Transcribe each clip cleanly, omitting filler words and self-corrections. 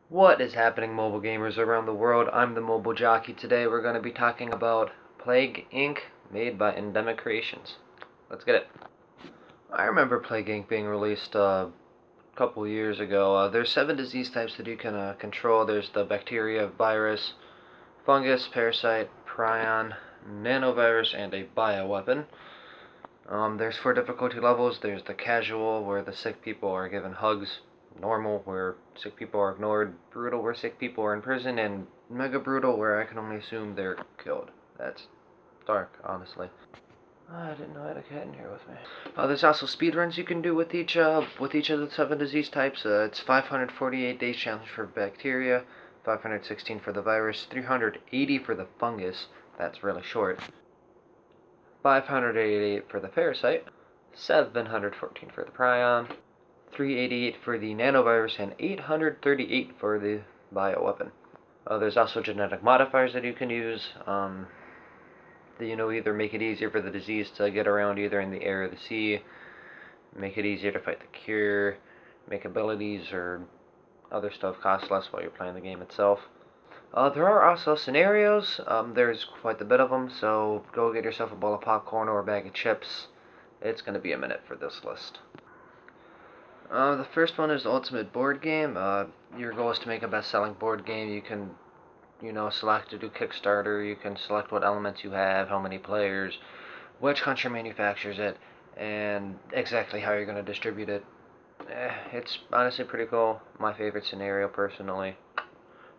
What is happening, mobile gamers around the world? I'm the Mobile Jockey. Today we're going to be talking about Plague Inc. made by Endemic Creations. Let's get it. I remember Plague Inc. being released a couple years ago. There's 7 disease types that you can control. There's the bacteria, virus, fungus, parasite, prion, nanovirus, and a bioweapon. There's 4 difficulty levels. There's the casual, where the sick people are given hugs. Normal, where sick people are ignored. Brutal, where sick people are in prison. And mega brutal, where I can only assume they're killed. That's dark, honestly. I didn't know I had a cat in here with me. There's also speedruns you can do with each of the 7 disease types. It's 548 days challenge for bacteria, 516 for the virus, 380 for the fungus. That's really short. 588 for the parasite, 714 for the prion, 388 for the nanovirus, and 838 for the bioweapon. There's also genetic modifiers that you can use. Either make it easier for the disease to get around either in the air or the sea, make it easier to fight the cure, make abilities or other stuff cost less while you're playing the game itself. There are also scenarios. There's quite a bit of them, so go get yourself a bowl of popcorn or a bag of chips. It's going to be a minute for this list. The first one is the Ultimate Board Game. Your goal is to make a best-selling board game. You can, select to do Kickstarter. You can select what elements you have, how many players, which country manufactures it, and exactly how you're going to distribute it. It's honestly pretty cool. My favorite scenario, personally.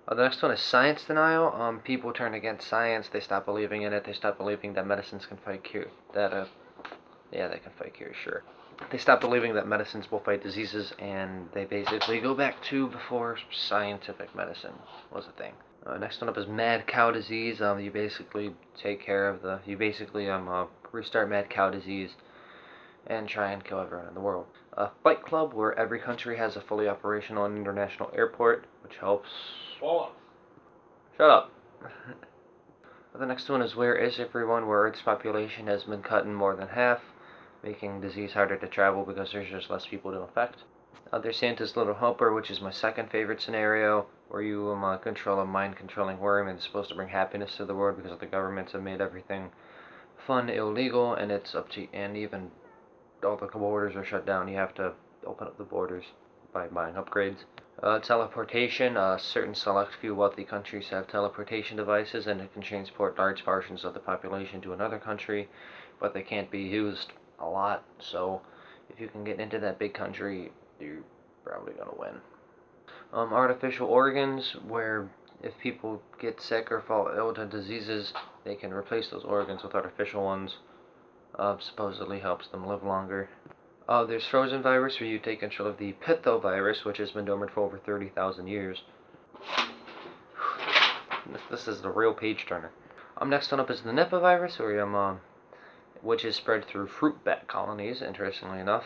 The next one is science denial. People turn against science. They stop believing in it. They stop believing that medicines can fight cure. They can fight cure, sure. They stop believing that medicines will fight diseases, and they basically go back to before scientific medicine was a thing. Next one up is mad cow disease. You basically take care of restart mad cow disease and try and kill everyone in the world. Fight Club, where every country has a fully operational international airport, which helps. Shut up. The next one is Where Is Everyone, where Earth's population has been cut in more than half, making disease harder to travel because there's just less people to infect. There's Santa's Little Helper, which is my second favorite scenario, where you control a mind-controlling worm and it's supposed to bring happiness to the world because the governments have made everything fun illegal, and it's up to, and even all the borders are shut down. You have to open up the borders by buying upgrades. Teleportation. Certain select few wealthy countries have teleportation devices, and it can transport large portions of the population to another country, but they can't be used a lot, so if you can get into that big country, you're probably going to win. Artificial organs, where if people get sick or fall ill to diseases, they can replace those organs with artificial ones. Supposedly helps them live longer. There's Frozen Virus, where you take control of the Pithovirus, which has been dormant for over 30,000 years. This is the real page turner. Next one up is the Nipah virus, which is spread through fruit bat colonies, interestingly enough.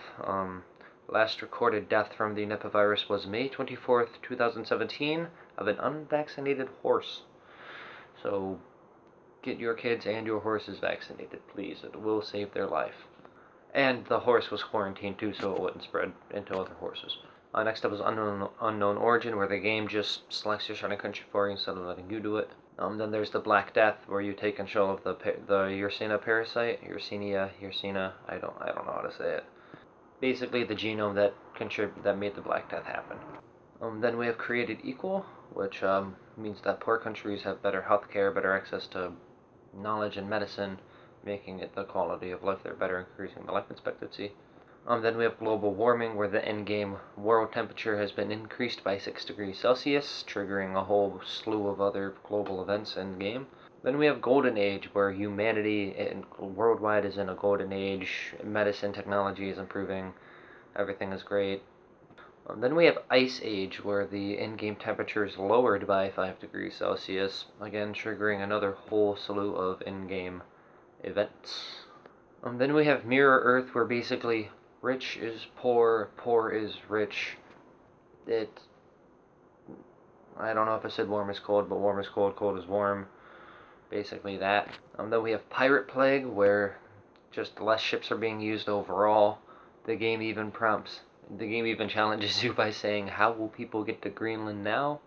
Last recorded death from the Nipah virus was May 24th, 2017, of an unvaccinated horse. So get your kids and your horses vaccinated, please. It will save their life. And the horse was quarantined too, so it wouldn't spread into other horses. Next up is Unknown Origin, where the game just selects your starting country for you instead of letting you do it. Then there's the Black Death, where you take control of the Yersinia parasite. Yersinia, I don't know how to say it. Basically, the genome that made the Black Death happen. Then we have Created Equal, which means that poor countries have better healthcare, better access to knowledge and medicine, making it the quality of life there better, increasing the life expectancy. Then we have global warming, where the in-game world temperature has been increased by 6 degrees Celsius, triggering a whole slew of other global events in-game. Then we have Golden Age, where humanity worldwide is in a golden age, medicine technology is improving, everything is great. Then we have Ice Age, where the in-game temperature is lowered by 5 degrees Celsius, again triggering another whole slew of in-game events. Then we have Mirror Earth, where basically rich is poor, poor is rich. I don't know if I said warm is cold, but warm is cold, cold is warm. Basically that. Then we have Pirate Plague, where just less ships are being used overall. The game even challenges you by saying, how will people get to Greenland now?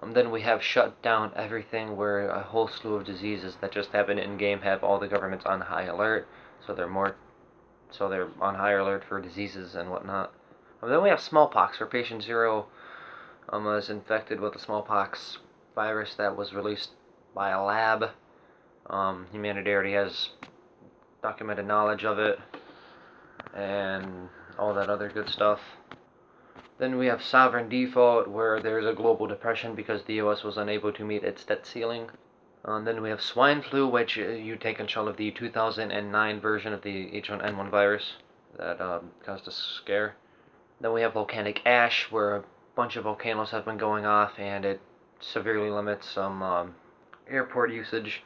Then we have shut down everything, where a whole slew of diseases that just happen in game have all the governments on high alert, so they're on high alert for diseases and whatnot. Then we have smallpox, where patient zero was infected with the smallpox virus that was released by a lab. Humanity already has documented knowledge of it, and all that other good stuff. Then we have sovereign default, where there's a global depression because the US was unable to meet its debt ceiling. Then we have swine flu, which you take control of the 2009 version of the H1N1 virus that caused a scare. Then we have volcanic ash, where a bunch of volcanoes have been going off, and it severely limits some airport usage.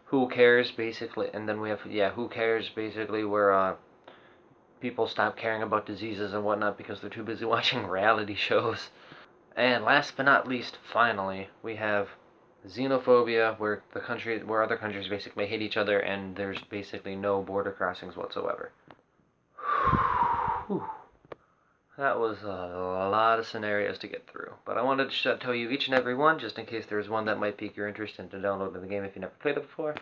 Who cares, basically. And then we have, who cares, basically, where people stop caring about diseases and whatnot because they're too busy watching reality shows. And last but not least, finally, we have xenophobia, where other countries basically hate each other, and there's basically no border crossings whatsoever. Whew. That was a lot of scenarios to get through, but I wanted to tell you each and every one, just in case there's one that might pique your interest into downloading the game if you never played it before.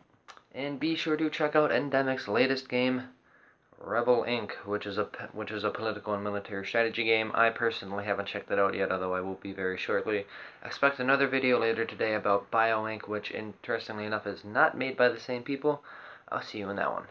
And be sure to check out Endemic's latest game, Rebel Inc., which is a political and military strategy game. I personally haven't checked it out yet, although I will be very shortly. Expect another video later today about Bio Inc., which, interestingly enough, is not made by the same people. I'll see you in that one.